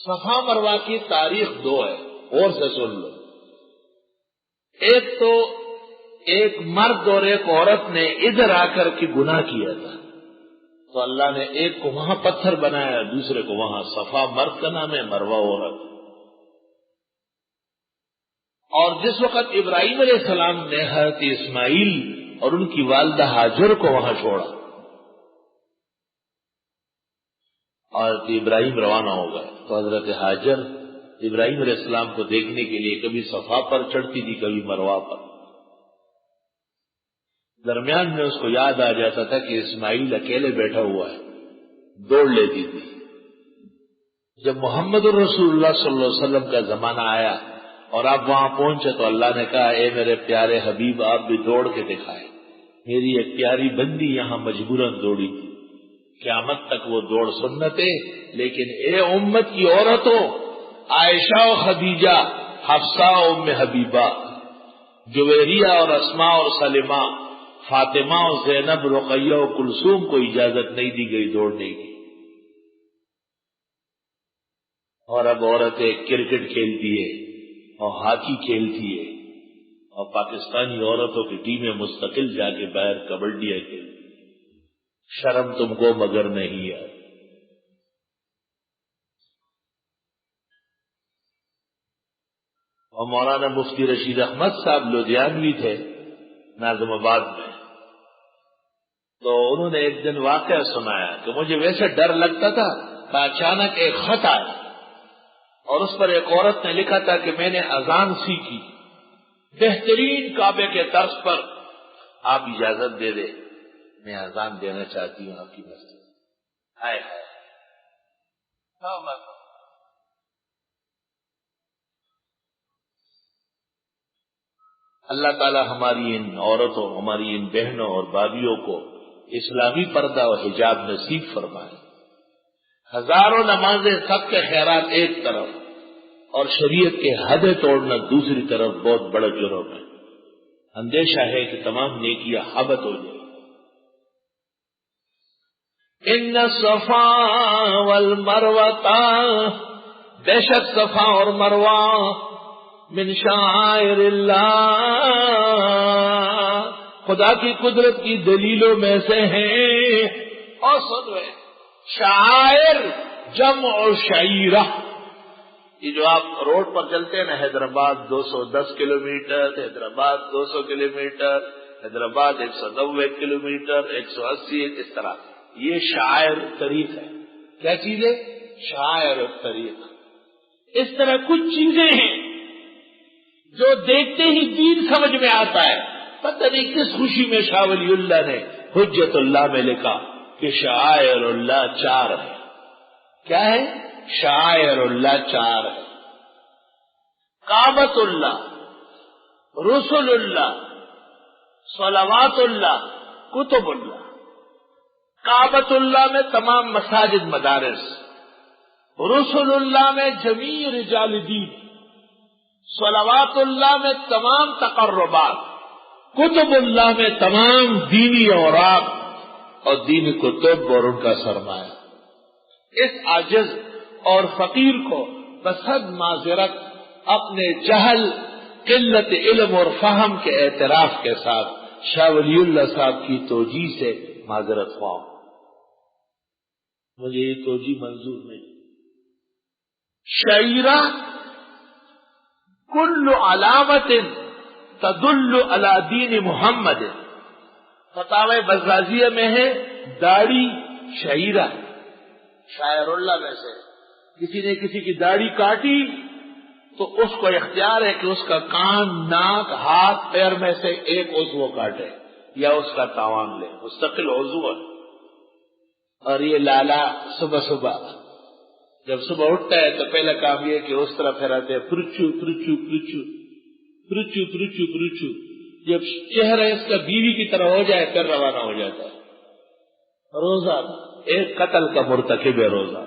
صفا مروا کی تاریخ دو ہے، اور سے سن لو۔ ایک تو ایک مرد اور ایک عورت نے ادھر آ کر کے گناہ کیا تھا، تو اللہ نے ایک کو وہاں پتھر بنایا، دوسرے کو وہاں۔ صفا مرد کا نام ہے، مروا عورت۔ اور جس وقت ابراہیم علیہ السلام نے حضرت اسماعیل اور ان کی والدہ ہاجر کو وہاں چھوڑا، اور ابراہیم روانہ ہو گئے، تو حضرت ہاجر ابراہیم علیہ السلام کو دیکھنے کے لیے کبھی صفا پر چڑھتی تھی، کبھی مروا پر۔ درمیان میں اس کو یاد آ جاتا تھا کہ اسماعیل اکیلے بیٹھا ہوا ہے، دوڑ لیتی تھی۔ جب محمد الرسول اللہ صلی اللہ علیہ وسلم کا زمانہ آیا اور آپ وہاں پہنچے تو اللہ نے کہا، اے میرے پیارے حبیب، آپ بھی دوڑ کے دکھائے۔ میری ایک پیاری بندی یہاں مجبوراً دوڑی تھی، قیامت تک وہ دوڑ سنت ہے، لیکن اے امت کی عورتوں، عائشہ و خدیجہ، حفصہ و ام حبیبہ، جویریہ اور اسماء اور سلمہ، فاطمہ اور زینب، رقیہ و کلثوم کو اجازت نہیں دی گئی دوڑنے کی۔ اور اب عورتیں کرکٹ کھیلتی ہے اور ہاکی کھیلتی ہے، اور پاکستانی عورتوں کی ٹیمیں مستقل جا کے باہر کبڈیاں کھیلتی۔ شرم تم کو مگر نہیں ہے۔ اور مولانا مفتی رشید احمد صاحب لدھیانوی تھے ناظم آباد میں، تو انہوں نے ایک دن واقعہ سنایا کہ مجھے ویسے ڈر لگتا تھا کہ اچانک ایک خط آیا اور اس پر ایک عورت نے لکھا تھا کہ میں نے اذان سیکھی بہترین کعبے کے طرز پر، آپ اجازت دے دیں، میں اذان دینا چاہتی ہوں آپ کی مسجد۔ ہائے ہائے، اللہ تعالی ہماری ان عورتوں، ہماری ان بہنوں اور بھابھیوں کو اسلامی پردہ اور حجاب نصیب فرمائے۔ ہزاروں نمازیں، سب کے خیرات ایک طرف اور شریعت کے حدیں توڑنا دوسری طرف بہت بڑا جرم ہے۔ اندیشہ ہے کہ تمام نیکیاں حبط ہو جائیں۔ ان الصفا والمروہ، بے شک صفا اور مروہ، من شعائر اللہ، خدا کی قدرت کی دلیلوں میں سے ہیں۔ اور سن رہے، شعائر جمع شعیرہ، یہ جو آپ روڈ پر چلتے ہیں نا، Hyderabad 210 kilometre, Hyderabad 200 kilometre, Hyderabad 190 kilometre, 180، اس طرح، یہ شاعر طریق ہے۔ کیا چیز ہے؟ شاعر طریق۔ اس طرح کچھ چیزیں ہیں جو دیکھتے ہی دین سمجھ میں آتا ہے۔ پتہ نہیں کس خوشی میں شاہ ولی اللہ نے حجت اللہ میں لکھا کہ شاعر اللہ 4 ہے۔ کیا ہے؟ شاعر اللہ 4 ہے۔ کعبۃ اللہ، رسول اللہ، صلوات اللہ، کتب اللہ۔ کعبۃ اللہ میں تمام مساجد مدارس، رسول اللہ میں جمیع رجال دین، صلوات اللہ میں تمام تقربات، کتب اللہ میں تمام دینی اوراق اور دینی کتب اور ان کا سرمایہ۔ اس عاجز اور فقیر کو بحد معذرت اپنے جہل، قلت علم اور فہم کے اعتراف کے ساتھ شاہ ولی اللہ صاحب کی توجیہ سے معذرت خواہ، مجھے یہ توجیہ منظور نہیں۔ شعیرہ کل علامت تدل علی دین محمد، فتاوی بزازیہ میں ہے داڑھی شعیرہ، شاعر اللہ میں سے کسی نے کسی کی داڑھی کاٹی تو اس کو اختیار ہے کہ اس کا کان، ناک، ہاتھ، پیر میں سے ایک عضو کاٹے یا اس کا تاوان لے، مستقل عضو ہے۔ اور یہ لالا صبح صبح جب صبح اٹھتا ہے تو پہلا کام یہ کہ اس طرح پھیراتے ہیں، پرچو پرچو پرچو پرچو پرچو پرچو۔ جب چہرہ اس کا بیوی کی طرح ہو جائے پھر روانہ ہو جاتا ہے۔ روزہ ایک قتل کا مرتکب ہے روزہ۔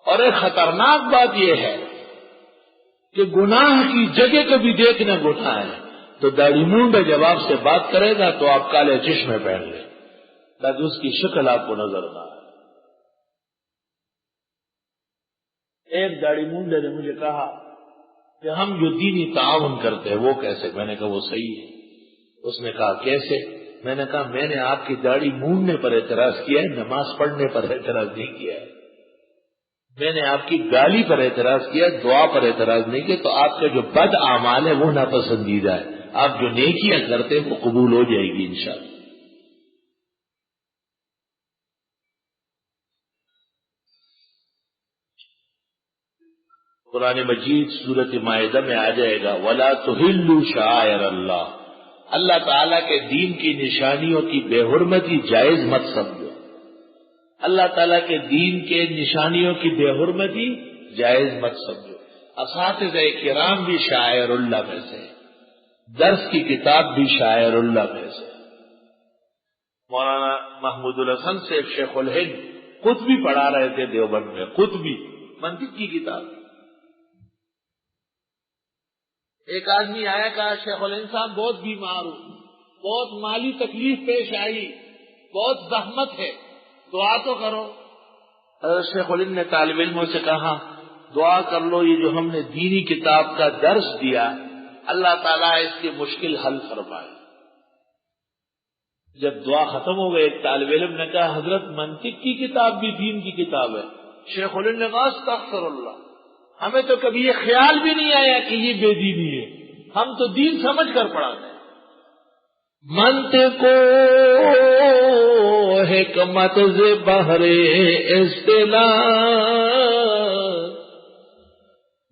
اور ایک خطرناک بات یہ ہے کہ گناہ کی جگہ کو بھی دیکھنا گناہ ہے، تو داڑھی مونڈا جب آپ سے بات کرے گا تو آپ کالے چشمے پہن لیں تاکہ اس کی شکل آپ کو نظر نہ آئے۔ ایک داڑھی مونڈے نے مجھے کہا کہ ہم جو دینی تعاون کرتے ہیں وہ کیسے؟ میں نے کہا وہ صحیح ہے۔ اس نے کہا کیسے؟ میں نے کہا میں نے آپ کی داڑھی مونڈنے پر اعتراض کیا ہے، نماز پڑھنے پر اعتراض نہیں کیا ہے۔ میں نے آپ کی گالی پر اعتراض کیا، دعا پر اعتراض نہیں کیا۔ تو آپ کا جو بد اعمال ہے وہ ناپسندیدہ ہے، آپ جو نیکیاں کرتے ہیں وہ قبول ہو جائے گی انشاءاللہ۔ قرآن مجید سورۃ مائدہ میں آ جائے گا وَلَا تُحِلُّوا شَعَائِرَ اللَّهِ، اللہ تعالیٰ کے دین کی نشانیوں کی بے حرمتی جائز مت سمجھو۔ اللہ تعالیٰ کے دین کے نشانیوں کی بے حرمتی جائز مت سمجھو۔ اساتذہ کرام بھی شاعر اللہ میں سے، درس کی کتاب بھی شاعر اللہ میں سے۔ مولانا محمود الحسن سے شیخ الہند قطبی پڑھا رہے تھے دیوبند میں، قطبی منطق کی کتاب۔ ایک آدمی آیا، کہا شیخ الہند صاحب بہت بیمار ہوں، بہت مالی تکلیف پیش آئی، بہت زحمت ہے، دعا تو کرو۔ حضرت شیخ الہند نے طالب علموں سے کہا دعا کر لو، یہ جو ہم نے دینی کتاب کا درس دیا اللہ تعالیٰ اس کی مشکل حل فرمائے۔ جب دعا ختم ہو گئی ایک طالب علم نے کہا حضرت منطق کی کتاب بھی دین کی کتاب ہے۔ شیخ الہند نے کہا استغفر اللہ، ہمیں تو کبھی یہ خیال بھی نہیں آیا کہ یہ بے دینی ہے، ہم تو دین سمجھ کر پڑھاتے ہیں۔ منطق کو حکمت سے بہر اصطلاح،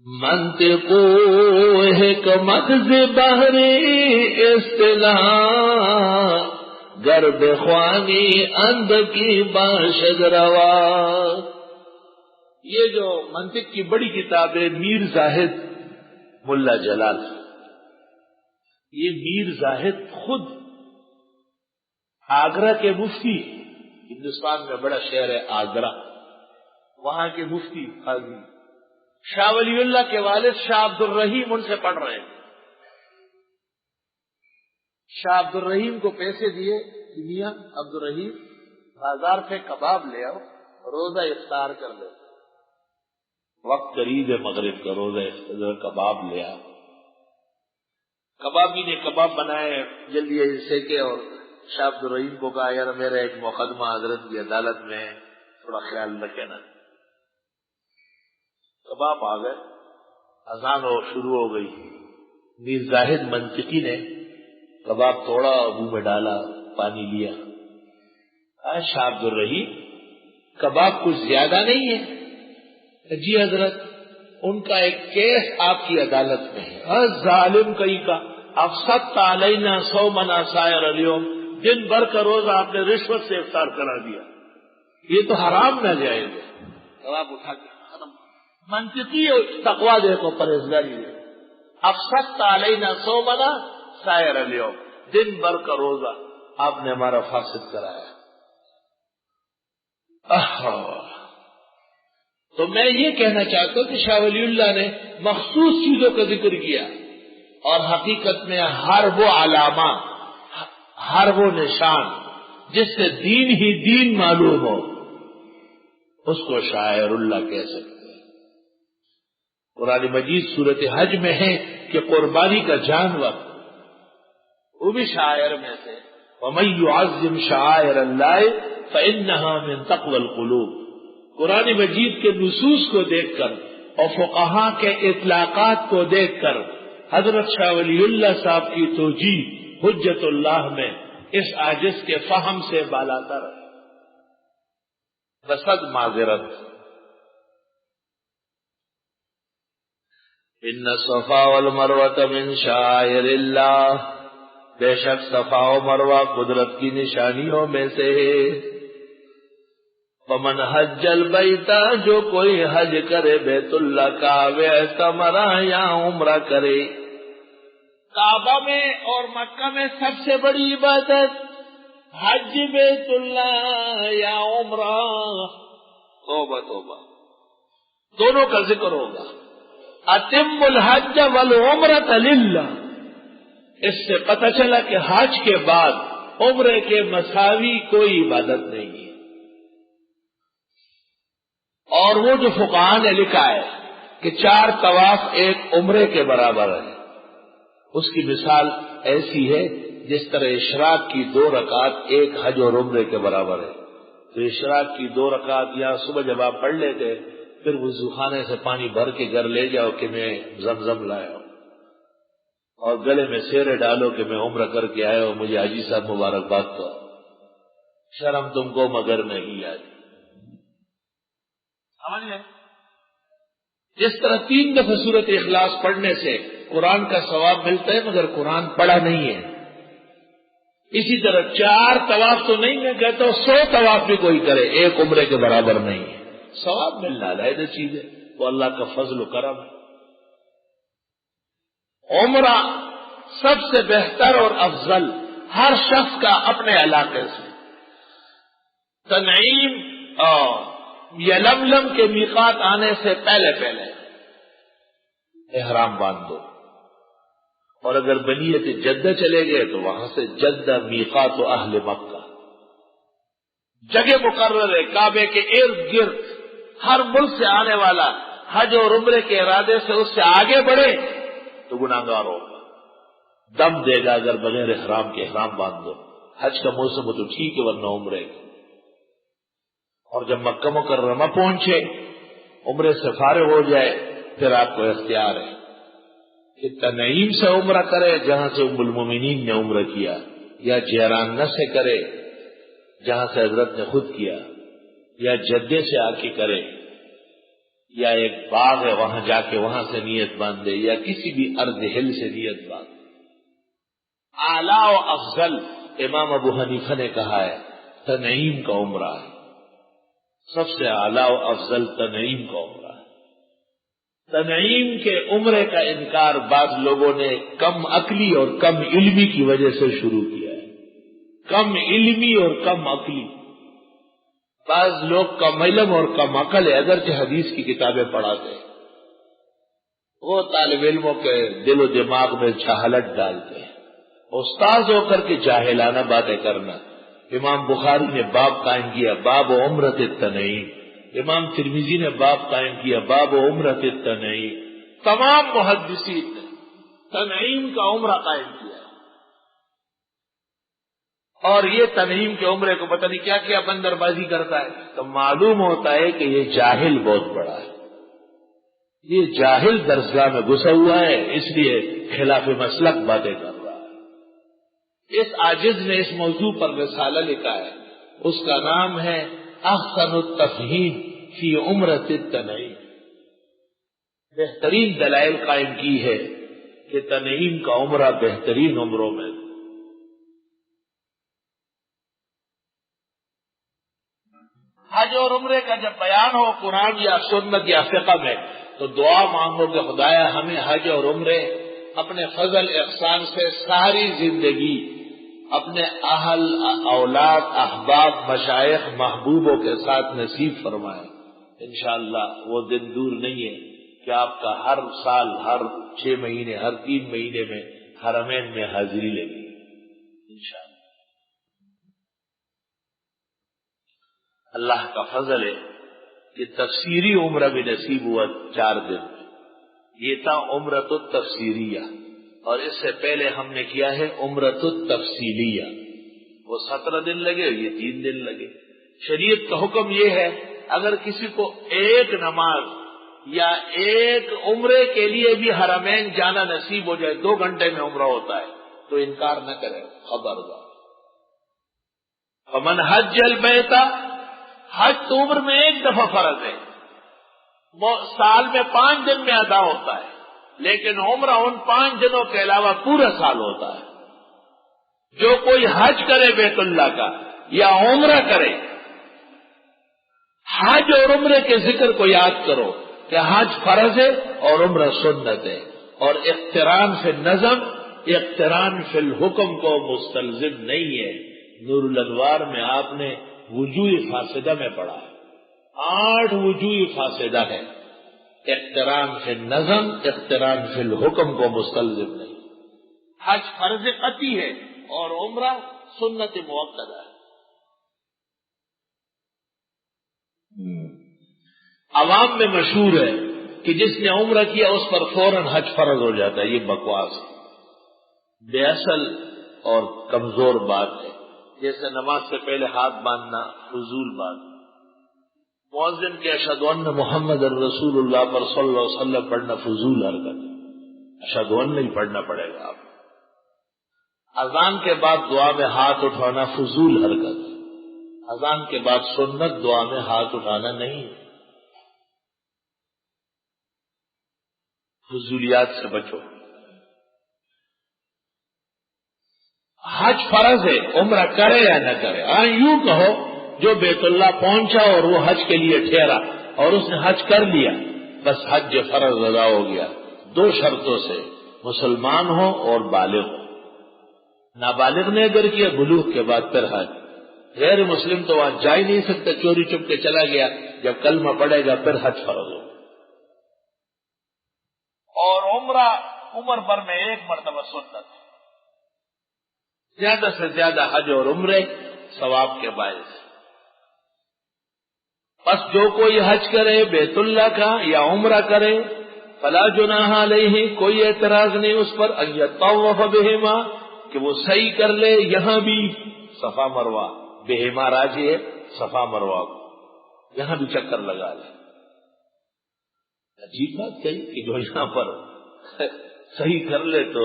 منطق کو حکمت سے بہر اصطلاح، گرب خوانی اند کی باشد روا۔ یہ جو منطق کی بڑی کتاب ہے میر زاہد ملا جلال، یہ میر زاہد خود آگرہ کے مفتی، ہندوستان میں بڑا شہر ہے آگرہ، وہاں کے مفتی قاضی شاہ ولی اللہ کے والد شاہ عبد الرحیم ان سے پڑھ رہے ہیں۔ شاہ عبد الرحیم کو پیسے دیے کہ میاں عبد الرحیم بازار سے کباب لے آؤ، روزہ افطار کر لے، وقت قریب ہے مغرب کا، روزہ افطار کباب لے آؤ۔ کبابی نے کباب بنائے جلدی سے کے، اور شاہ عبد الرحیم کو کہا یار میرا ایک مقدمہ حضرت کی عدالت میں ہے، تھوڑا خیال رکھے نا۔ کباب آ گئے، اذان شروع ہو گئی، میر زاہد منطقی نے کباب توڑا، منہ میں ڈالا، پانی لیا۔ شاہ عبد الرحیم کباب کچھ زیادہ نہیں ہے؟ جی حضرت ان کا ایک کیس آپ کی عدالت میں ہے، ظالم کئی کا افسدت علینا صومنا سائر اليوم، دن بھر کا روزہ آپ نے رشوت سے افطار کرا دیا، یہ تو حرام نہ جائے گا۔ کباب اٹھا کے ختم۔ منطقی تقویٰ دیکھو، پرہیزگاری دیکھو، افسدت علینا صومنا سائر اليوم، دن بھر کا روزہ آپ نے ہمارا فاسد کرایا۔ تو میں یہ کہنا چاہتا ہوں کہ شاہ ولی اللہ نے مخصوص چیزوں کا ذکر کیا، اور حقیقت میں ہر وہ علامہ، ہر وہ نشان جس سے دین ہی دین معلوم ہو اس کو شاعر اللہ کہہ سکتے ہیں۔ قرآن مجید سورۃ حج میں ہے کہ قربانی کا جانور وہ بھی شاعر میں سے، وَمَن يُعَظِّمْ شَعَائِرَ اللَّهِ فَإِنَّهَا مِن تَقْوَى الْقُلُوبِ۔ قرآن مجید کے نصوص کو دیکھ کر اور فقہاء کے اطلاقات کو دیکھ کر حضرت شاہ ولی اللہ صاحب کی توجیہ حجت اللہ میں اس عاجز کے فہم سے بالاتر ہے۔ بصد معذرت، ان الصفا والمروہ من شعائر اللہ، بے شک صفا و مروہ قدرت کی نشانیوں میں سے ہے۔ ومن حج البیت، جو کوئی حج کرے بیت اللہ کا، واعتمر یا عمرہ کرے۔ کعبہ میں اور مکہ میں سب سے بڑی عبادت حج بیت اللہ یا عمرہ، توبہ توبہ، دونوں کا ذکر ہوگا۔ اتم الحج والعمرۃ للہ، اس سے پتہ چلا کہ حج کے بعد عمرے کے مساوی کوئی عبادت نہیں ہے۔ اور وہ جو فقہاء نے لکھا ہے کہ 4 طواف ایک عمرے کے برابر ہے، اس کی مثال ایسی ہے جس طرح اشراق کی 2 رکعت ایک حج اور عمرے کے برابر ہے۔ تو اشراق کی 2 رکعت یا صبح جب آپ پڑھ لیتے پھر وضو خانے سے پانی بھر کے گھر لے جاؤ کہ میں زمزم لایا ہوں، اور گلے میں سیرے ڈالو کہ میں عمرہ کر کے آیا ہوں، مجھے حاجی صاحب مبارکباد دو، شرم تم کو مگر نہیں آتی۔ سمجھ لیں؟ جس طرح 3 دفعہ سورۃ اخلاص پڑھنے سے قرآن کا ثواب ملتا ہے مگر قرآن پڑھا نہیں ہے، اسی طرح 4 طواف تو نہیں، میں کہتا ہوں 100 طواف بھی کوئی کرے ایک عمرے کے برابر نہیں ہے، ثواب ملنا علیحدہ چیز ہے، وہ اللہ کا فضل و کرم ہے۔ عمرہ سب سے بہتر اور افضل ہر شخص کا اپنے علاقے سے، تنعیم اور یلملم کے میقات آنے سے پہلے احرام باندھ دو، اور اگر بنیت جدہ چلے گئے تو وہاں سے جدہ میقات و اہل مکہ، جگہ مقرر ہے کعبے کے ارد گرد، ہر ملک سے آنے والا حج اور عمرے کے ارادے سے اس سے آگے بڑھے تو گناہگار ہوگا، دم دے گا اگر بغیر احرام کے احرام باندھ دو۔ حج کا موسم ہو تو ٹھیک ہے، ورنہ عمرے کا۔ اور جب مکہ مکرمہ پہنچے عمرے سے فارغ ہو جائے پھر آپ کو اختیار ہے کہ تنعیم سے عمرہ کرے جہاں سے ام المومنین نے عمرہ کیا، یا جیرانہ سے کرے جہاں سے حضرت نے خود کیا، یا جدے سے آ کے کرے، یا ایک باغ ہے وہاں جا کے وہاں سے نیت باندھے، یا کسی بھی ارض ہل سے نیت باندھے۔ اعلیٰ و افضل امام ابو حنیفہ نے کہا ہے تنعیم کا عمرہ ہے، سب سے اعلیٰ و افضل تنعیم کا عمرہ ہے۔ تنعیم کے عمرے کا انکار بعض لوگوں نے کم عقلی اور کم علمی کی وجہ سے شروع کیا ہے، کم علمی اور کم عقلی۔ بعض لوگ کم علم اور کم عقل ہے، اگرچہ حدیث کی کتابیں پڑھاتے ہیں، وہ طالب علموں کے دل و دماغ میں جہالت ڈالتے ہیں، استاذ ہو کر کے جاہلانہ باتیں کرنا۔ امام بخاری نے باب قائم کیا باب عمرۃ التنعیم، امام ترمذی نے باب قائم کیا باب عمرۃ التنعیم، تمام محدثین نے تنعیم کا عمرہ قائم کیا، اور یہ تنعیم کے عمرے کو پتہ نہیں کیا کیا بندر بازی کرتا ہے، تو معلوم ہوتا ہے کہ یہ جاہل بہت بڑا ہے، یہ جاہل درسگاہ میں گھسا ہوا ہے، اس لیے خلاف مسلک باتیں کر رہا ہے۔ اس عاجز نے اس موضوع پر رسالہ لکھا ہے، اس کا نام ہے احسن التفہیم فی عمرۃ التنعیم، بہترین دلائل قائم کی ہے کہ تنعیم کا عمرہ بہترین عمروں میں۔ حج اور عمرے کا جب بیان ہو قرآن یا سنت یا فقہ میں تو دعا مانگو کہ خدایا ہمیں حج اور عمرے اپنے فضل احسان سے ساری زندگی اپنے اہل اولاد احباب مشائخ محبوبوں کے ساتھ نصیب فرمائے۔ انشاءاللہ وہ دن دور نہیں ہے کہ آپ کا ہر سال ہر 6 مہینے ہر 3 مہینے میں حرمین میں حاضری لگے انشاءاللہ۔ اللہ کا فضل ہے کہ تفسیری عمرہ بھی نصیب ہوا 4 دن میں، یہ تھا عمرۃ التفسیریہ، اور اس سے پہلے ہم نے کیا ہے عمرۃ التفصیلیہ، وہ 17 دن لگے، یہ 3 دن لگے۔ شریعت کا حکم یہ ہے اگر کسی کو ایک نماز یا ایک عمرے کے لیے بھی حرمین جانا نصیب ہو جائے، 2 گھنٹے میں عمرہ ہوتا ہے، تو انکار نہ کرے، خبردار۔ فمن حج البیت، حج تو عمر میں 1 دفعہ فرض ہے، وہ سال میں 5 دن میں ادا ہوتا ہے، لیکن عمرہ ان 5 دنوں کے علاوہ پورا سال ہوتا ہے۔ جو کوئی حج کرے بیت اللہ کا یا عمرہ کرے، حج اور عمرے کے ذکر کو یاد کرو کہ حج فرض ہے اور عمرہ سنت ہے، اور اقتران فی النظم اقتران فی الحکم کو مستلزم نہیں ہے۔ نور الانوار میں آپ نے وجوہ فاسدہ میں پڑھا ہے، 8 وجوہ فاسدہ ہے، اقتران فی النظم اقتران فی الحکم کو مستلزم نہیں۔ حج فرض قطعی ہے اور عمرہ سنت مؤکدہ ہے۔ عوام میں مشہور ہے کہ جس نے عمرہ کیا اس پر فوراً حج فرض ہو جاتا ہے. یہ بکواس ہے، بے اصل اور کمزور بات ہے. جیسے نماز سے پہلے ہاتھ باندھنا فضول بات. مؤذن کے اشہد ان محمد الرسول اللہ پر صلی اللہ علیہ وسلم پڑھنا فضول حرکت ہے. اشہد ان نہیں پڑھنا پڑے گا آپ. اذان کے بعد دعا میں ہاتھ اٹھانا فضول حرکت ہے. اذان کے بعد سنت دعا میں ہاتھ اٹھانا نہیں. فضولیات سے بچو. حج فرض ہے، عمرہ کرے یا نہ کرے. یوں کہو جو بیت اللہ پہنچا اور وہ حج کے لیے ٹھہرا اور اس نے حج کر لیا، بس حج فرض ادا ہو گیا. 2 شرطوں سے، مسلمان ہو اور بالغ ہو. نابالغ نے اگر کیا بلوغ کے بعد پھر حج. غیر مسلم تو وہاں جا ہی نہیں سکتا، چوری چپ کے چلا گیا، جب کلمہ پڑے گا پھر حج فرض ہو. اور عمرہ عمر بھر میں 1 مرتبہ سنت. زیادہ سے زیادہ حج اور عمرے ثواب کے باعث. بس جو کوئی حج کرے بیت اللہ کا یا عمرہ کرے فلا جناح علیہ، کوئی اعتراض نہیں اس پر، ان یطوف بہما، کہ وہ سعی کر لے یہاں بھی صفا مروہ. بہما راجی ہے صفا مروہ کو، یہاں بھی چکر لگا لے. عجیب بات کہی کہ جو یہاں پر صحیح کر لے تو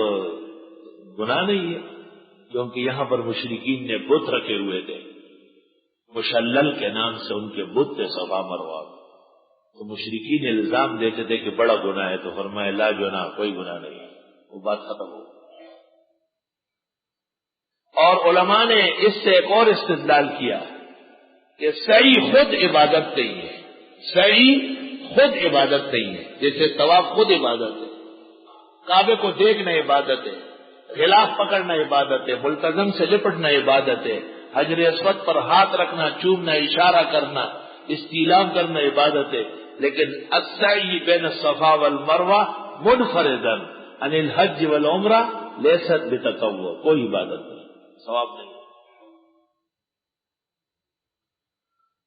گناہ نہیں ہے، کیونکہ یہاں پر مشرکین نے بت رکھے ہوئے تھے، مشلل کے نام سے ان کے بت تھے صفا مروہ. تو مشرکین الزام دیتے تھے کہ بڑا گناہ ہے، تو فرمایا لا جناح، کوئی گناہ نہیں ہے. وہ بات ختم ہو. اور علماء نے اس سے ایک اور استدلال کیا کہ سعی خود عبادت نہیں ہے. سعی خود عبادت نہیں ہے. جیسے طواف خود عبادت ہے، کعبے کو دیکھنا عبادت ہے، غلاف پکڑنا عبادت ہے، ملتزم سے لپٹنا عبادت ہے، حجر اسود پر ہاتھ رکھنا، چومنا، اشارہ کرنا، استعلام کرنا عبادت ہے. لیکن السعی بین الصفا والمروہ منفردا عن الحج والعمرہ لیست بتطوع، کوئی عبادت نہیں، ثواب نہیں.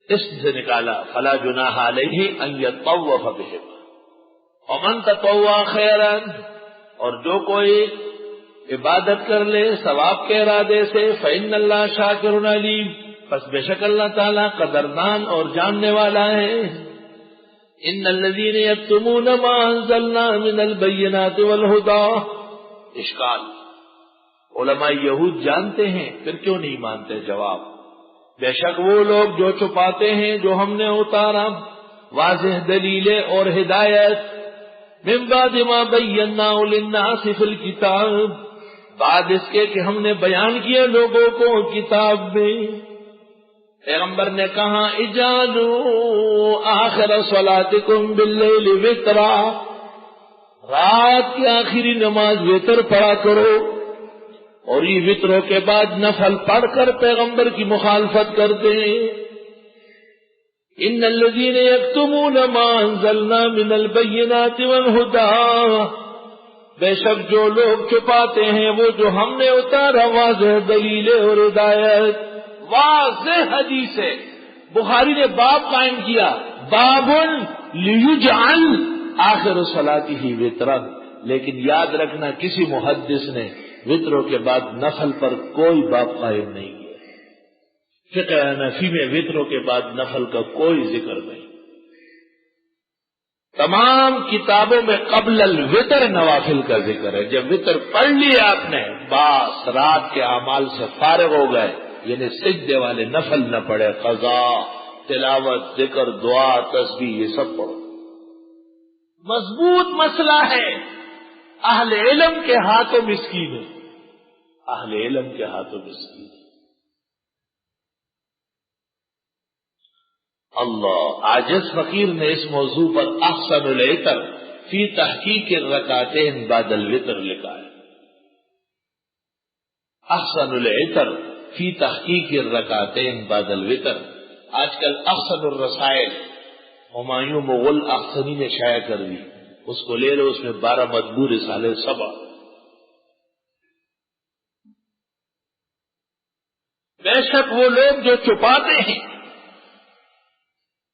اس سے نکالا فلا جناح علیہ ان یطوف بہما ومن تطوع خیرا، اور جو کوئی عبادت کر لے ثواب کے ارادے سے فإن اللہ شاکر علیم، پس بے شک اللہ تعالیٰ قدردان اور جاننے والا ہے. ان الذین یکتمون ما انزلنا من البینات والہدی. اشکال، علماء یہود جانتے ہیں پھر کیوں نہیں مانتے؟ جواب، بے شک وہ لوگ جو چھپاتے ہیں جو ہم نے اتارا واضح دلیلیں اور ہدایت، من بعد ما بیناہ للناس فی الکتاب، بعد اس کے کہ ہم نے بیان کیا لوگوں کو کتاب میں. پیغمبر نے کہا اجعلوا آخر صلاتکم باللیل وترا، رات کی آخری نماز وتر پڑھا کرو. اور یہ وطروں کے بعد نفل پڑھ کر پیغمبر کی مخالفت کرتے ہیں. ان الذین یکتمون ما انزلنا من البینات والہدی، بے شک جو لوگ چھپاتے ہیں وہ جو ہم نے اتارا واضح دلیل اور ہدایت، واضح حدیث ہے. بخاری نے باب قائم کیا، باب لیجعل آخر صلاتہ وطرا. لیکن یاد رکھنا کسی محدث نے وطروں کے بعد نفل پر کوئی باب قائم نہیں کیا. فقہ حنفی میں وطروں کے بعد نفل کا کوئی ذکر نہیں. تمام کتابوں میں قبل الوتر نوافل کا ذکر ہے. جب وطر پڑھ لیا آپ نے بس رات کے اعمال سے فارغ ہو گئے، یعنی سجدے والے نفل نہ پڑے، قضا، تلاوت، ذکر، دعا، تسبیح، یہ سب پڑھو. مضبوط مسئلہ ہے. اہل علم کے ہاتھوں مسکین ہے، اہل علم کے ہاتھوں مسکین ہے. اللہ، عاجز فقیر نے اس موضوع پر احسن العطر فی تحقیق الرکعتین بعد الوتر لکھا ہے. احسن العطر فی تحقیق الرکعتین بعد الوتر. آج کل احسن الرسائل ہمایوں مغل احسنی نے شائع کر دی، اس کو لے لو، اس میں 12 مطبوع رسالے سبا. بے شک وہ لوگ جو چھپاتے ہیں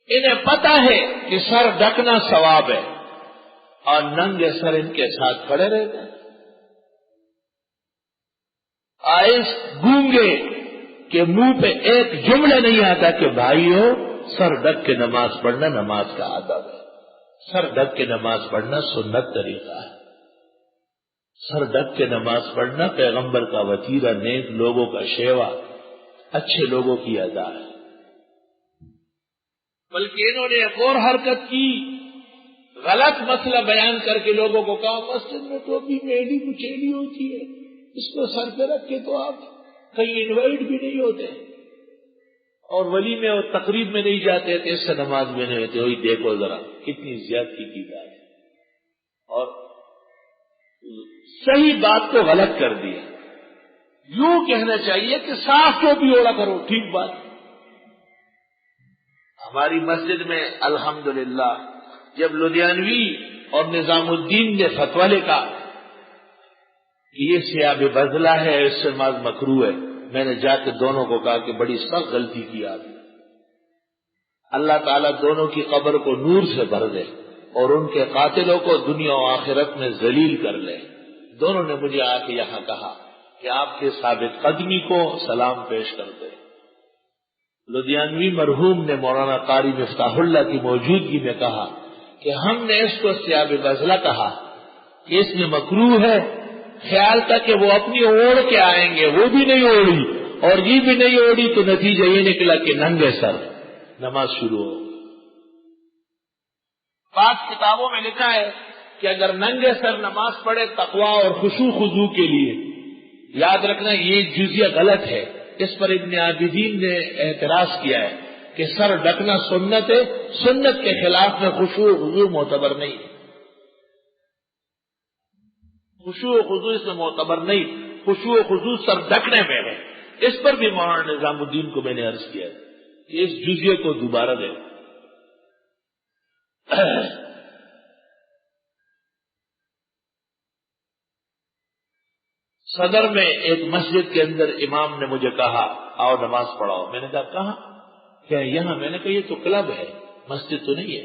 انہیں پتا ہے کہ سر ڈھکنا ثواب ہے اور ننگے سر ان کے ساتھ کھڑے رہتے ہیں. آئس گونگے کہ منہ پہ ایک جملہ نہیں آتا کہ بھائیو سر ڈھک کے نماز پڑھنا نماز کا آداب ہے. سر ڈھک کے نماز پڑھنا سنت طریقہ ہے. سر ڈھک کے نماز پڑھنا پیغمبر کا وتیرہ، نیک لوگوں کا شیوا، اچھے لوگوں کی ادا ہے. بلکہ انہوں نے ایک اور حرکت کی، غلط مسئلہ بیان کر کے لوگوں کو کہا مسجد میں تو ابھی میلی کچیلی ہوتی ہے، اس کو سر پہ رکھ کے تو آپ کہیں انوائٹ بھی نہیں ہوتے اور ولی میں اور تقریب میں نہیں جاتے تھے، اس سے نماز میں نہیں ہوتے. وہی دیکھو ذرا کتنی زیادتی کی بات ہے اور صحیح بات کو غلط کر دیا. یوں کہنا چاہیے کہ صاف ٹوپی اوڑا کرو، ٹھیک بات. ہماری مسجد میں الحمدللہ جب لدھیانوی اور نظام الدین نے فتویٰ لکھا کہ یہ ثیاب بذلہ ہے، اس سے نماز مکروہ ہے، میں نے جا کے دونوں کو کہا کہ بڑی سخت غلطی کی آپ نے. اللہ تعالیٰ دونوں کی قبر کو نور سے بھر دے اور ان کے قاتلوں کو دنیا و آخرت میں ذلیل کر لے. دونوں نے مجھے آ کے یہاں کہا کہ آپ کے ثابت قدمی کو سلام پیش کرتے. لدھیانوی مرحوم نے مولانا قاری مفتاح اللہ کی موجودگی میں کہا کہ ہم نے اس کو ثیاب بذلہ کہا کہ اس میں مکروہ ہے، خیال تھا کہ وہ اپنی اوڑھ کے آئیں گے، وہ بھی نہیں اوڑھی اور یہ بھی نہیں اوڑھی تو نتیجہ یہ نکلا کہ ننگے سر نماز شروع ہو. بعض کتابوں میں لکھا ہے کہ اگر ننگے سر نماز پڑھے تقویٰ اور خشوع خضوع کے لیے، یاد رکھنا یہ جزیہ غلط ہے. اس پر ابن عابدین نے اعتراض کیا ہے کہ سر ڈھکنا سنت ہے، سنت کے خلاف میں خشوع و خضوع معتبر نہیں ہے. خشوع و خضوع اس میں معتبر نہیں، خشوع و خضوع سر ڈھکنے میں ہے. اس پر بھی مولانا نظام الدین کو میں نے عرض کیا کہ اس جزیے کو دوبارہ دے. صدر میں ایک مسجد کے اندر امام نے مجھے کہا آؤ نماز پڑھاؤ. میں نے کہا کہاں؟ کیا یہاں؟ میں نے کہا یہ تو کلب ہے، مسجد تو نہیں ہے.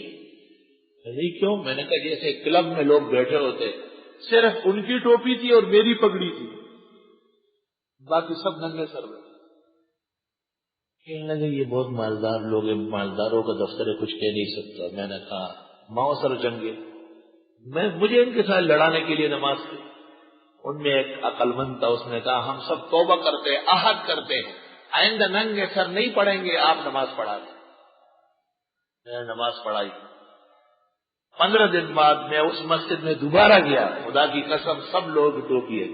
نہیں کیوں؟ میں نے کہا جیسے کلب میں لوگ بیٹھے ہوتے، صرف ان کی ٹوپی تھی اور میری پگڑی تھی، باقی سب ننگے سر میں. کہنے لگے یہ بہت مالدار لوگ ہیں، مالداروں کا دفتر ہے، کچھ کہہ نہیں سکتا. میں نے کہا ماؤ سر جنگے، مجھے ان کے ساتھ لڑانے کے لیے نماز کی. ان میں ایک عقل مند تھا، اس نے کہا ہم سب توبہ کرتے ہیں، عہد کرتے ہیں، آئندہ ننگے سر نہیں پڑھیں گے، آپ نماز پڑھا دیں. میں نے نماز پڑھائی. 15 دن بعد میں اس مسجد میں دوبارہ گیا. خدا کی قسم سب لوگ ٹوپی ہے،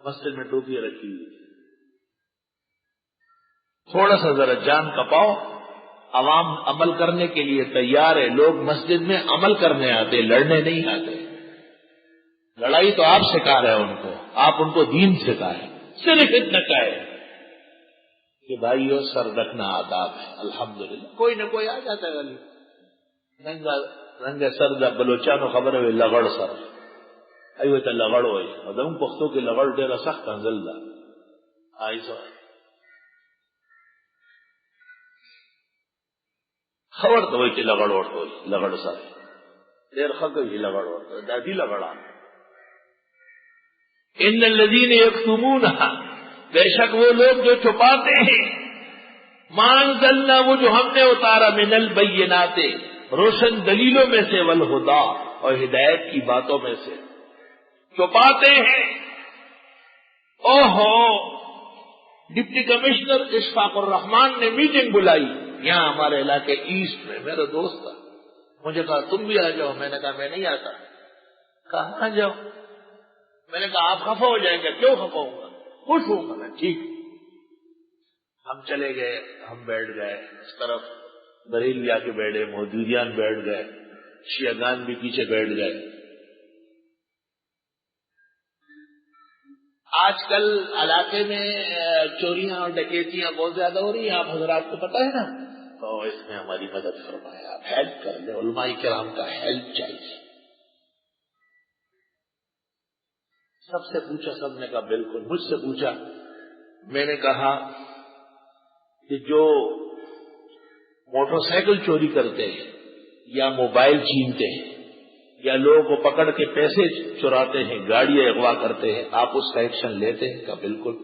مسجد میں ٹوپیاں رکھی ہوئی. تھوڑا سا ذرا جان کپاؤ، عوام عمل کرنے کے لیے تیار ہے. لوگ مسجد میں عمل کرنے آتے، لڑنے نہیں آتے. لڑائی تو آپ سکھا رہے ہیں ان کو، آپ ان کو دین سکھا ہے. صرف اتنا کہے کہ بھائیو سر رکھنا آداب ہے. الحمدللہ کوئی نہ کوئی آ جاتا ہے گلی رنگ سر دا بلوچانو خبر ہے لغڑ سر ایو ته لغړ وای او دغه پښتو کې لغړ ډیره سخت انزل ده. آیسو خبر ته وای چې لغړ ورته وای لغړ سره ډیر خګي لغړ ورته دا دی لغړا. ان الذين يكتمونها، بے شک وہ لوگ جو چھپاتے ہیں، ما انزلنا وہ جو ہم نے اتارا، من البینات روشن دلیلوں میں سے، والہدا اور ہدایت کی باتوں میں سے، چھپاتے ہیں. اوہو ڈپٹی کمشنر اشفاق الرحمان نے میٹنگ بلائی یہاں ہمارے علاقے ایسٹ میں. میرا دوست تھا، مجھے کہا تم بھی آ جاؤ. میں نے کہا میں نہیں آتا. کہاں آ جاؤ؟ میں نے کہا آپ خفا ہو جائیں گے. کیوں خفا ہوں گا؟ خوش ہوں گا میں. ٹھیک. ہم چلے گئے، ہم بیٹھ گئے اس طرف، بریلی آ کے بیٹھے، مودودیان بیٹھ گئے، شیعگان بھی پیچھے بیٹھ گئے. آج کل علاقے میں چوریاں اور ڈکیتیاں بہت زیادہ ہو رہی ہیں، آپ حضرات کو پتہ ہے نا، تو اس میں ہماری مدد فرمائے، آپ ہیلپ کر لیں. علماء کرام کا ہیلپ چاہیے. سب سے پوچھا، سب نے کہا بالکل. مجھ سے پوچھا، میں نے کہا کہ جو موٹر سائیکل چوری کرتے ہیں یا موبائل چھینتے ہیں یا لوگوں کو پکڑ کے پیسے چراتے ہیں، گاڑیاں اغوا کرتے ہیں، آپ اس کا ایکشن لیتے ہیں؟ کہا بالکل۔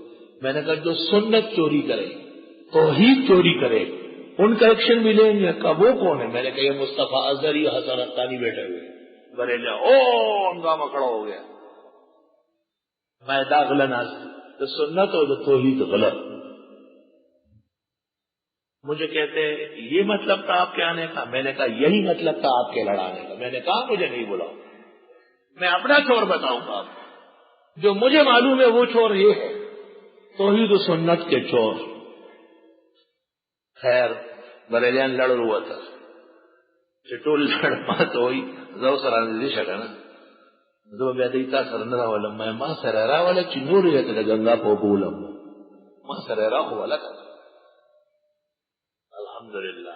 میں نے کہا جو سنت چوری کرے، توحید چوری کرے، ان کا ایکشن بھی لیں گے؟ کہا وہ کون ہے؟ میں نے کہا یہ مصطفیٰ اظہری حسن حقانی بیٹھے ہوئے بریلیا۔ او ہنگامہ کھڑا ہو گیا۔ میں داخلہ ناز تو سنت اور توحید غلط۔ مجھے کہتے یہ مطلب تھا آپ کے آنے کا؟ میں نے کہا یہی مطلب تھا آپ کے لڑانے کا۔ میں نے کہا مجھے نہیں بلاؤ، میں اپنا چور بتاؤں گا آپ کو، جو مجھے معلوم ہے وہ چور یہ ہے، توحید و سنت کے چور۔ خیر بریلیان لڑ ہوا تھا، چٹول لڑ مات ہوئی زو سرانے دی شکا نا زو بیادیتا سرندرہ والا میں ماں سرارا والا چنوری ہے تیرے گنگا پو بولم ماں سرارا ہو والا کھا۔ الحمدللہ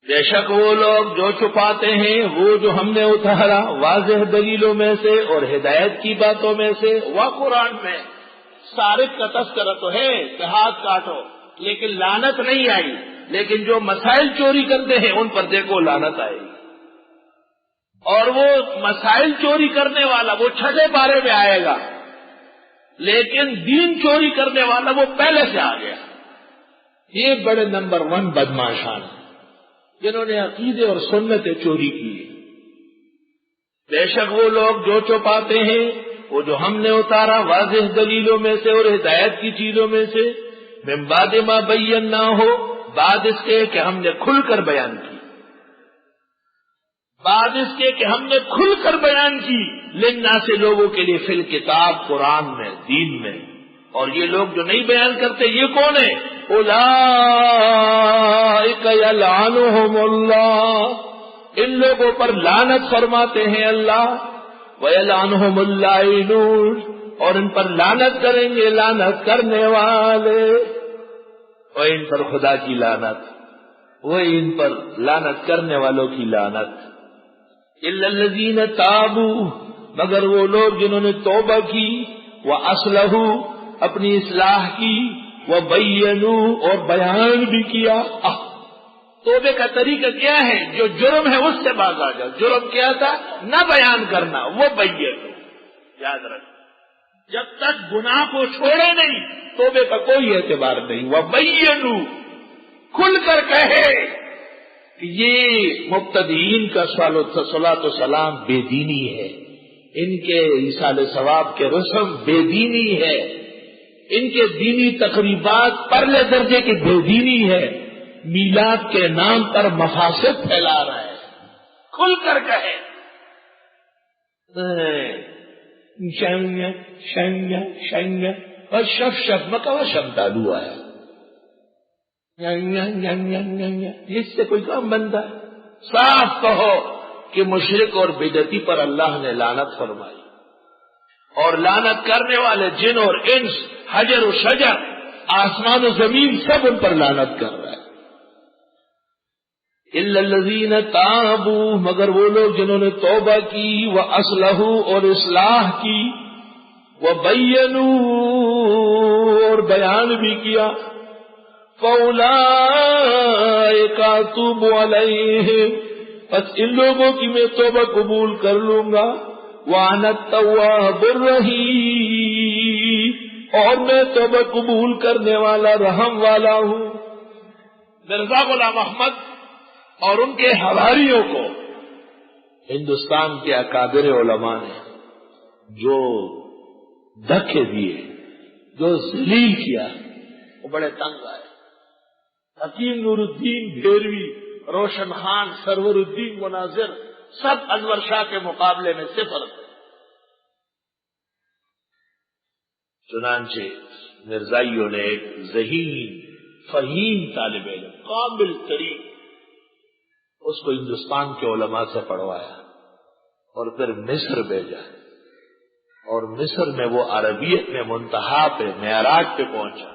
بے شک وہ لوگ جو چھپاتے ہیں وہ جو ہم نے اتارا واضح دلیلوں میں سے اور ہدایت کی باتوں میں سے، وہ قرآن میں سارق کا تذکرہ تو ہے کہ ہاتھ کاٹو، لیکن لعنت نہیں آئی۔ لیکن جو مسائل چوری کرتے ہیں ان پر دیکھو لعنت آئے گی، اور وہ مسائل چوری کرنے والا وہ چھٹے پارے میں آئے گا، لیکن دین چوری کرنے والا وہ پہلے سے آ گیا۔ یہ بڑے نمبر 1 بدماشان جنہوں نے عقیدے اور سنتیں چوری کی۔ بے شک وہ لوگ جو چھپاتے ہیں وہ جو ہم نے اتارا واضح دلیلوں میں سے اور ہدایت کی چیزوں میں سے، من بعد ما بینا ہو، بعد اس کے کہ ہم نے کھل کر بیان کی، بعد اس کے کہ ہم نے کھل کر بیان کی، للناس سے لوگوں کے لیے فی الکتاب قرآن میں دین میں۔ اور یہ لوگ جو نہیں بیان کرتے یہ کون ہے؟ اولئک یلعنہم اللہ، ان لوگوں پر لعنت فرماتے ہیں اللہ، ویلعنہم اللاعنون، اور ان پر لعنت کریں گے لعنت کرنے والے، اور ان پر خدا کی لعنت، وہ ان پر لعنت کرنے والوں کی لعنت۔ الا الذین تابوا، مگر وہ لوگ جنہوں نے توبہ کی، واصلحوا، اپنی اصلاح کی، وبینوا، اور بیان بھی کیا۔ توبے کا طریقہ کیا ہے؟ جو جرم ہے اس سے باز آ جاؤ۔ جرم کیا تھا؟ نہ بیان کرنا، وہ بینوا، یاد رکھ، جب تک گناہ کو چھوڑے نہیں توبے کا کوئی اعتبار نہیں۔ وبینوا، کھل کر کہے کہ یہ مبتدئین کا صلاۃ و سلام بے دینی ہے، ان کے ایصال ثواب کے رسم بے دینی ہے، ان کے دینی تقریبات پرلے درجے کی بے دینی ہے، میلاد کے نام پر مفاسد پھیلا رہا ہے، کھل کر کہے۔ شنگ اور شف مکہ شمتالو آیا، اس سے کوئی کام بنتا ہے؟ صاف کہو کہ مشرک اور بدعتی پر اللہ نے لعنت فرمائی، اور لعنت کرنے والے جن اور انس، حجر و شجر، آسمان و زمین، سب ان پر لعنت کر رہا ہے۔ الا الذین تابوا، مگر وہ لوگ جنہوں نے توبہ کی، واصلحوا، اور اصلاح کی، وبینوا، اور بیان بھی کیا، فاولئک اتوب علیہم، بس ان لوگوں کی میں توبہ قبول کر لوں گا، وانا التواب الرحیم، اور میں توبہ قبول کرنے والا رحم والا ہوں۔ مرزا غلام احمد اور ان کے حواریوں کو ہندوستان کے اکابر علماء نے جو دھکے دیے، جو ذلیل کیا، وہ بڑے تنگ آئے۔ حکیم نور الدین بھیروی، روشن خان، سرور الدین مناظر، سب انور شاہ کے مقابلے میں صفر تھے۔ چنانچہ مرزائیوں نے ایک ذہین فہیم طالب علم، قابل ترین، اس کو ہندوستان کے علماء سے پڑھوایا اور پھر مصر بھیجا، اور مصر میں وہ عربیت میں منتہا پہ، معراج پہ پہنچا۔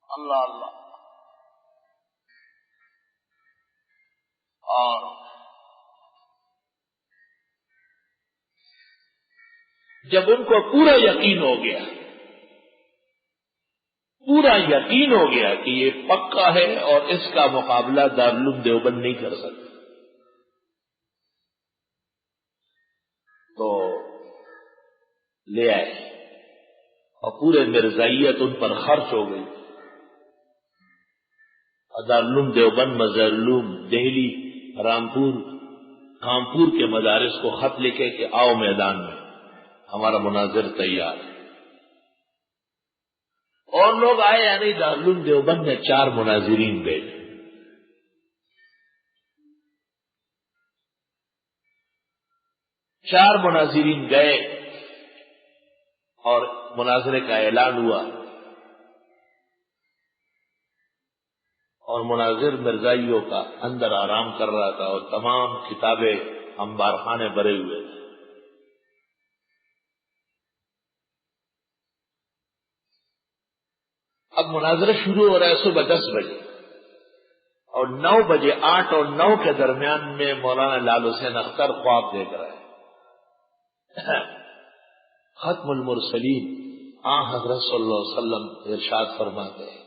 اللہ اللہ۔ اور جب ان کو پورا یقین ہو گیا، پورا یقین ہو گیا کہ یہ پکا ہے اور اس کا مقابلہ دارالعلوم دیوبند نہیں کر سکتا. تو لے آئے اور پورے مرزائیت ان پر خرچ ہو گئی. دارالعلوم دیوبند، مظہر العلوم دہلی، رامپور، کانپور کے مدارس کو خط لکھے کہ آؤ میدان میں، ہمارا مناظر تیار ہے. اور لوگ آئے. یعنی دارالعلوم دیوبند نے 4 مناظرین بھیجے. چار مناظرین گئے اور مناظرے کا اعلان ہوا. اور مناظر مرزائیوں کا اندر آرام کر رہا تھا اور تمام کتابیں انبار خانے بھرے ہوئے تھے. اب مناظرہ شروع ہو رہا ہے صبح 10 بجے اور 9 بجے 8 اور 9 کے درمیان میں مولانا لال حسین اختر خواب دیکھ رہا ہے. ختم المرسلین حضرت صلی اللہ علیہ وسلم ارشاد فرماتے ہیں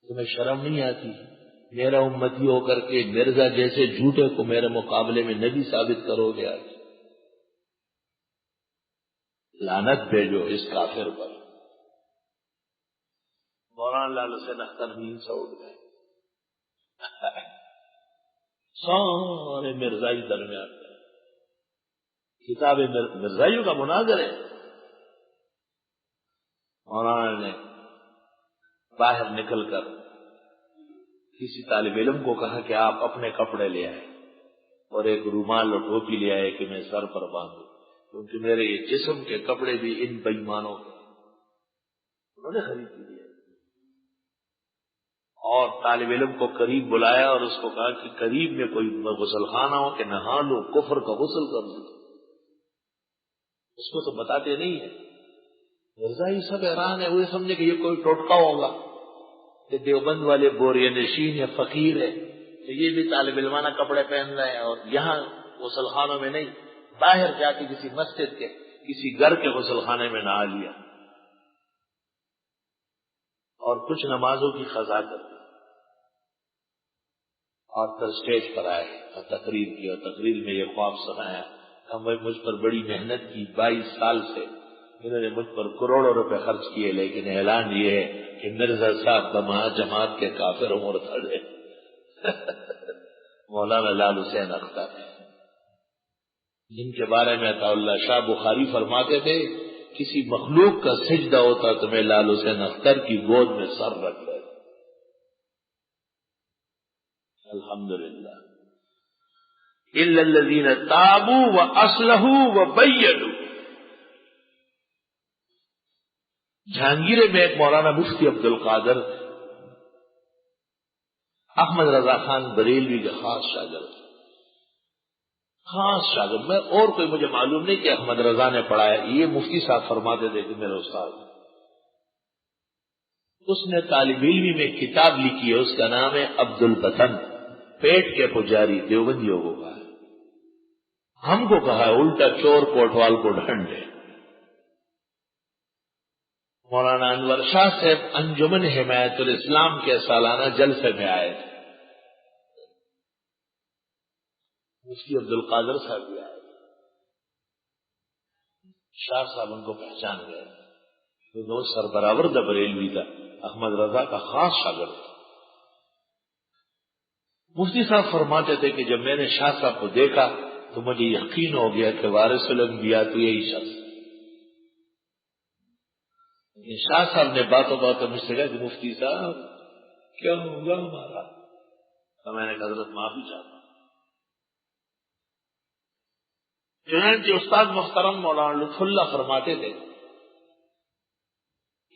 تمہیں شرم نہیں آتی میرا امتی ہو کر کے مرزا جیسے جھوٹے کو میرے مقابلے میں نبی ثابت کرو گے؟ لعنت بھیجو اس کافر پر. مولانا لال حسین اختر نیند سے اٹھ گئے. سارے مرزائی درمیان میں کتاب مرزائیوں کا مناظر ہے. مولانا نے باہر نکل کر کسی طالب علم کو کہا کہ آپ اپنے کپڑے لے آئے اور ایک رومال اور ٹوپی لے آئے کہ میں سر پر باندھوں، کیونکہ میرے یہ جسم کے کپڑے بھی ان بےایمانوں کے. انہوں نے خرید لیے اور طالب علم کو قریب بلایا اور اس کو کہا کہ قریب میں کوئی غسل خانہ ہو کہ نہا لو، کفر کا غسل کر لو. اس کو تو بتاتے نہیں ہیں. مرزائی سب حیران ہے، وہ سمجھے کہ یہ کوئی ٹوٹکا ہوگا کہ دیوبند والے بوریہ نشین یا فقیر ہے تو یہ بھی طالب علمانہ کپڑے پہن رہے ہیں اور یہاں غسل خانوں میں نہیں، باہر جا کے کسی مسجد کے کسی گھر کے غسل خانے میں نہا لیا اور کچھ نمازوں کی قضا کر دی. اور پھر اسٹیج پر آئے اور تقریر کی اور تقریر میں یہ خواب سنایا کہ میں مجھ پر بڑی محنت کی، 22 سال سے انہوں نے مجھ پر کروڑوں روپے خرچ کیے، لیکن اعلان یہ ہے کہ مرزا صاحب بما جماعت کے کافر مرتد. مولانا لال حسین اختر جن کے بارے میں عطا اللہ شاہ بخاری فرماتے تھے کسی مخلوق کا سجدہ ہوتا تو میں لال حسین اختر کی گود میں سر رکھ لیتا. الحمدللہ. الا الذین تابوا واصلحوا وبینوا. جہانگیرے میں ایک مولانا مفتی عبد القادر احمد رضا خان بریلوی کے خاص شاگرد، میں اور کوئی مجھے معلوم نہیں کہ احمد رضا نے پڑھایا، یہ مفتی صاحب فرماتے تھے کہ میرے استاد. اس نے طالب علمی میں کتاب لکھی ہے، اس کا نام ہے عبد البطن، پیٹ کے پجاری. دیوبندیوں کو کہا ہے، ہم کو کہا ہے الٹا چور کوٹوال کو ڈھنڈ ہے. مولانا انور شاہ صاحب انجمن حمایت الاسلام کے سالانہ جلسے میں آئے تھے. مفتی عبد القادر صاحب بھی آئے. شاہ صاحب ان کو پہچان گئے. وہ سربراہ بریلوی تھا، احمد رضا کا خاص شاگرد تھا. مفتی صاحب فرماتے تھے کہ جب میں نے شاہ صاحب کو دیکھا تو مجھے یقین ہو گیا کہ وارث الانبیاء تو یہی شخص. شاہ صاحب نے باتوں باتوں مجھ سے کہا کہ مفتی صاحب کیا ہوگا ہمارا؟ تو میں نے کہا حضرت معافی چاہتا ہوں. چنانچہ استاد محترم مولانا لطف اللہ فرماتے تھے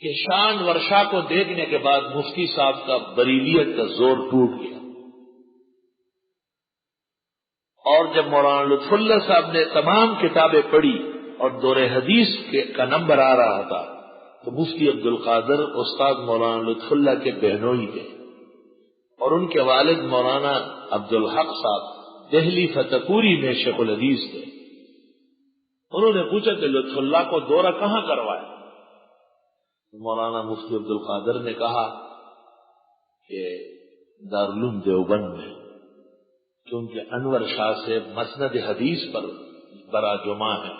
کہ شان ورشا کو دیکھنے کے بعد مفتی صاحب کا بریلیت کا زور ٹوٹ گیا. اور جب مولانا لطف اللہ صاحب نے تمام کتابیں پڑھی اور دور حدیث کا نمبر آ رہا تھا تو مفتی عبد القادر استاد مولانا لطف اللہ کے بہنوئی تھے اور ان کے والد مولانا عبد الحق صاحب دہلی فتح پوری میں شیخ الحدیث تھے. انہوں نے پوچھا کہ لطف اللہ کو دورہ کہاں کروایا؟ مولانا مفتی عبد القادر نے کہا کہ دارالعلوم دیوبند میں کیونکہ انور شاہ سے مسند حدیث پر بڑا جمع ہے،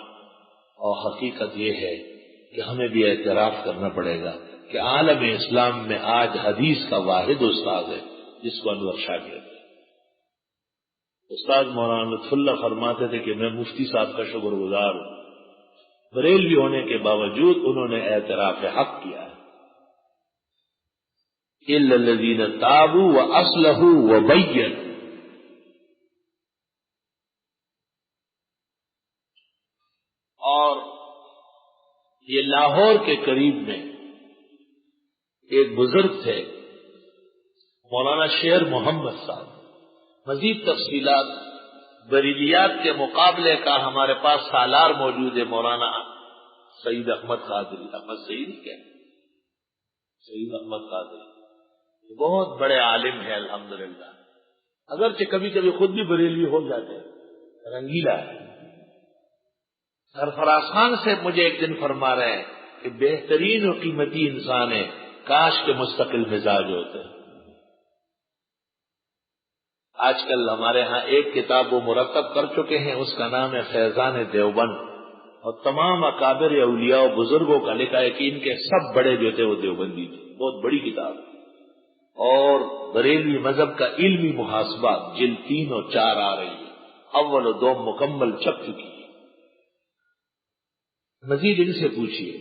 اور حقیقت یہ ہے کہ ہمیں بھی اعتراف کرنا پڑے گا کہ عالم اسلام میں آج حدیث کا واحد استاد ہے جس کو انور شاہ کہتے ہیں۔ استاد مولانا لطف اللہ فرماتے تھے کہ میں مفتی صاحب کا شکر گزار ہوں، بریلوی ہونے کے باوجود انہوں نے اعتراف حق کیا ہے۔ الا الذین تابوا واصلحوا وبینوا، اور یہ لاہور کے قریب میں ایک بزرگ تھے مولانا شیر محمد صاحب۔ مزید تفصیلات بریلیات کے مقابلے کا ہمارے پاس سالار موجود ہے، مولانا سعید احمد قادری، احمد سعید کیا سعید احمد قادری، بہت بڑے عالم ہیں الحمدللہ، اگرچہ کبھی کبھی خود بھی بریلوی ہو جاتے ہیں، رنگیلا ہے۔ سرفراز خان سے مجھے ایک دن فرما رہے ہیں کہ بہترین اور قیمتی انسان ہے، کاش کے مستقل مزاج ہوتے۔ آج کل ہمارے ہاں ایک کتاب وہ مرتب کر چکے ہیں، اس کا نام ہے فیضان دیوبند، اور تمام اکابر اولیاء و بزرگوں کا لکھا ہے کہ ان کے سب بڑے جو تھے وہ دیوبندی تھے، بہت بڑی کتاب ہے۔ اور بریلوی مذہب کا علمی محاسبہ جلد 3 اور 4 آ رہی ہے، اول و دوم مکمل چھپ چکی ہے۔ مزید ان سے پوچھیے،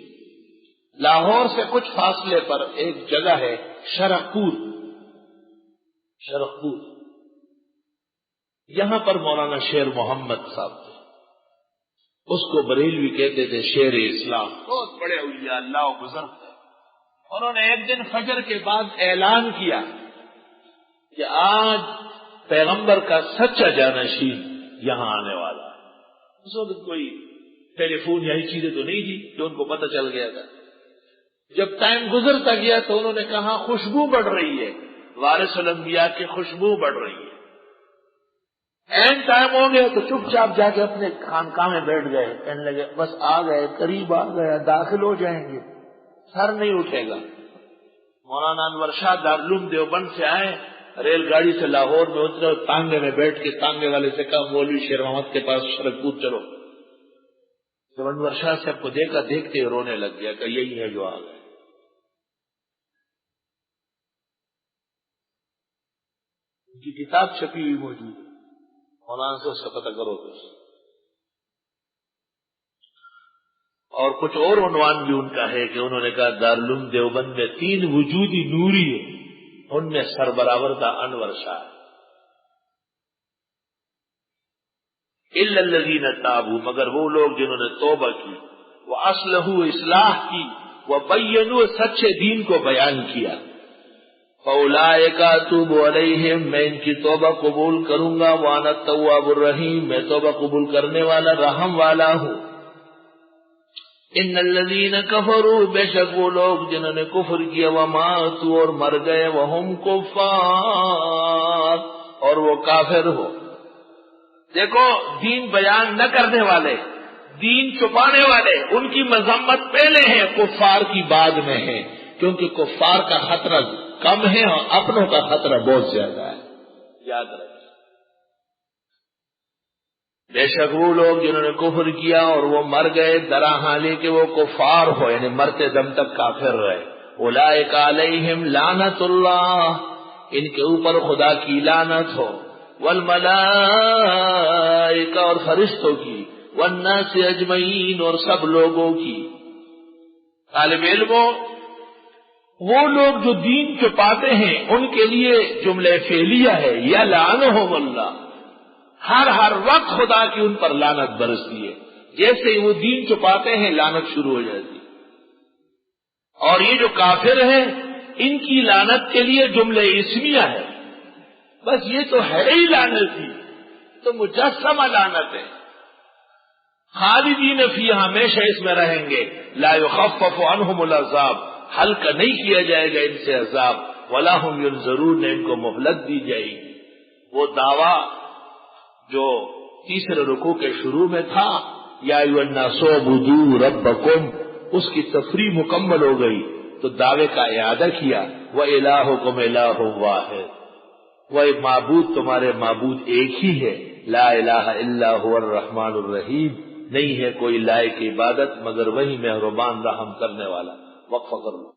لاہور سے کچھ فاصلے پر ایک جگہ ہے شرخپور، شرخپور، یہاں پر مولانا شیر محمد صاحب تھے، اس کو بریلوی کہتے تھے شیر اسلام، بہت بڑے اولیاء اللہ و بزرگ تھے۔ انہوں نے ایک دن فجر کے بعد اعلان کیا کہ آج پیغمبر کا سچا جانشین یہاں آنے والا ہے۔ اس وقت کوئی ٹیلی فون یہی چیزیں تو نہیں تھی جو ان کو پتہ چل گیا تھا۔ جب ٹائم گزرتا گیا تو انہوں نے کہا خوشبو بڑھ رہی ہے، وارث الانبیاء کی خوشبو بڑھ رہی ہے۔ این ٹائم ہو گیا تو چپ چاپ جا کے اپنے خانقاہ میں بیٹھ گئے، کہنے لگے بس آ گئے، قریب آ گیا، داخل ہو جائیں گے، سر نہیں اٹھے گا۔ مولانا انور شاہ دارالعلوم دیوبند سے آئے، ریل گاڑی سے لاہور میں اترے، تانگے میں بیٹھ کے تانگے والے سے کہا مولوی شیر محمد کے پاس شرخپور چلو۔ جب انور شاہ صاحب کو دیکھا، دیکھتے رونے لگ گیا کہ یہی ہے جو آ گئے۔ ان کی کتاب چھپی ہوئی موجود ہے، مولانا سے اس کا پتہ کرو تو۔ اور کچھ اور عنوان بھی ان کا ہے کہ انہوں نے کہا دارالعلوم دیوبند میں 3 وجودی نوری ہے، ان میں سربراہ تھا انور شاہ۔ الا الذین تابوا، مگر وہ لوگ جنہوں نے توبہ کی، واصلحوا اصلاح کی، وبینوا سچے دین کو بیان کیا، فاولئک اتوب علیہم، میں ان کی توبہ قبول کروں گا، وانا التواب الرحیم، میں توبہ قبول کرنے والا رحم والا ہوں۔ ان الذین کفروا، بے شک وہ لوگ جنہوں نے کفر کیا، وماتوا اور مر گئے، وہم کفار اور وہ کافر ہو۔ دیکھو دین بیان نہ کرنے والے، دین چھپانے والے، ان کی مذمت پہلے ہے، کفار کی بعد میں ہے، کیونکہ کفار کا خطرہ کم ہے اور اپنوں کا خطرہ بہت زیادہ ہے، یاد رکھیں۔ بے شک وہ لوگ جنہوں نے کفر کیا اور وہ مر گئے درا حالی کہ وہ کفار ہو، یعنی مرتے دم تک کافر رہے، اولئک علیہم لعنت اللہ، ان کے اوپر خدا کی لعنت ہو، والملائکہ اور فرشتوں کی، والناس اجمعین اور سب لوگوں کی۔ طالب علموں، وہ لوگ جو دین چھپاتے ہیں ان کے لیے جملہ فعلیہ ہے، یلعنہم اللہ، ہر وقت خدا کی ان پر لعنت برستی ہے، جیسے ہی وہ دین چھپاتے ہیں لعنت شروع ہو جاتی ہے۔ اور یہ جو کافر ہیں ان کی لعنت کے لیے جملہ اسمیہ ہے، بس یہ تو ہے ہی لعنت ہی، تو مجسمہ لعنت ہے۔ خالدین فیہا، ہمیشہ اس میں رہیں گے، لا یخفف عنہم العذاب، ہلکا نہیں کیا جائے گا ان سے عذاب، ولا ہم ینظرون، ان کو مہلت دی جائے گی۔ وہ دعویٰ جو تیسرے رکوع کے شروع میں تھا، یا ایھا الناس اعبدوا ربکم، اس کی تفریح مکمل ہو گئی، تو دعوے کا اعادہ کیا، وَإِلَٰهُكُمْ إِلَٰهٌ وَاحِدٌ، وہ معبود تمہارے معبود ایک ہی ہے، لا الہ الا هو الرحمن الرحیم، نہیں ہے کوئی لائق عبادت مگر وہی مہربان رحم کرنے والا۔ وقف کرو۔